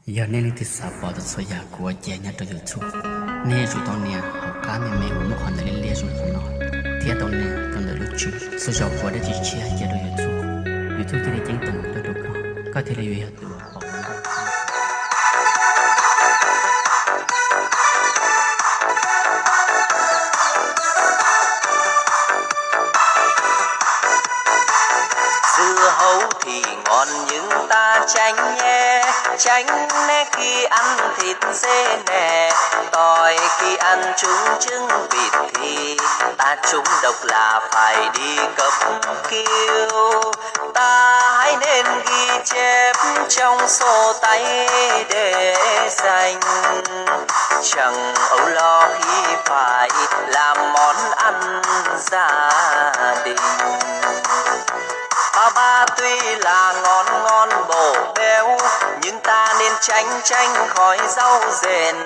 giờ nên thì sao bỏ được số nhà của chị nhà tôi YouTube nên chủ tao nè họ cá mẹ mẹ của nó còn là liên rồi không nói thì tao nè tao là lúc chú số giờ của để chỉ chia cho tôi YouTube thì để chính tao tôi đâu có thể là gì hết dưa hấu thì ngon nhưng ta tránh nhé khi ăn thịt dê nè, tỏi khi ăn trúng trứng vịt thì ta trúng độc là phải đi cấp cứu. Ta hãy nên ghi chép trong sổ tay để dành, chẳng âu lo khi phải làm món ăn gia đình. Ba tuy là ngon bổ béo, nhưng ta nên tránh khỏi rau rền.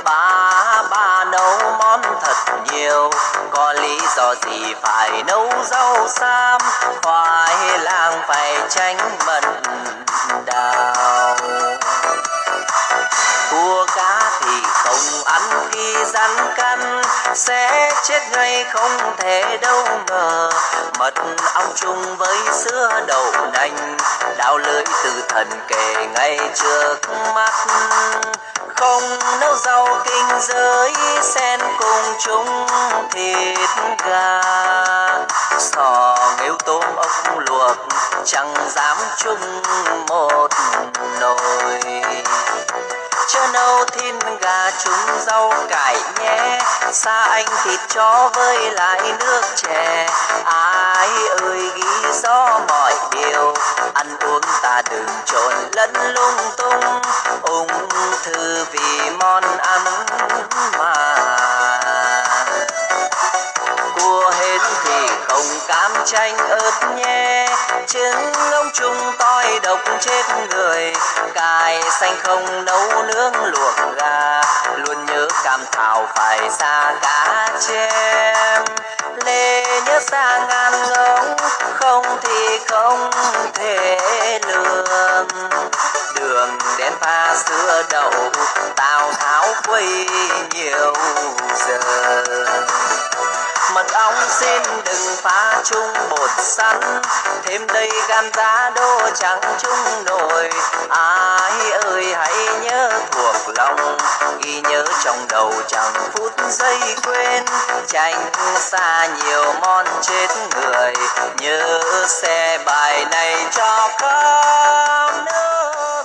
Ba nấu món thật nhiều, có lý do gì phải nấu rau sam, khoai lang phải tránh mận đào. Cua cá thì không ăn khi rắn cắn, sẽ chết ngay không thể đâu ngờ. Mật ong chung với sữa đậu nành, đao lưỡi từ thần kề ngay trước mắt. Không nấu rau kinh giới, xen cùng chung thịt gà. Sò nghêu tôm ốc luộc, chẳng dám chung một nồi. Chớ nấu thịt gà chung rau cải nhé, xa anh thịt chó với lại nước chè. Ai ơi ghi rõ mọi điều, ăn uống ta đừng trộn lẫn lung tung. Ung thư vì món ăn mà. Cua hến thì không cam chanh ớt nhé, trứng ông chung tỏi độc chết người. Cải xanh không nấu nướng luộc gà, luôn nhớ cam thảo phải xa cá chém. Lê nhớ xa ngàn ngóng, không thì không thể lường. Đường đen pha sữa đậu, Tào Tháo quay nhiều giờ. Mật ong xin đừng pha chung bột sắn, thêm đây gan giá đô chẳng chung nồi. Ai ơi hãy nhớ thuộc lòng, ghi nhớ trong đầu chẳng phút giây quên. Tránh xa nhiều món chết người, nhớ xe bài này cho khắp nước.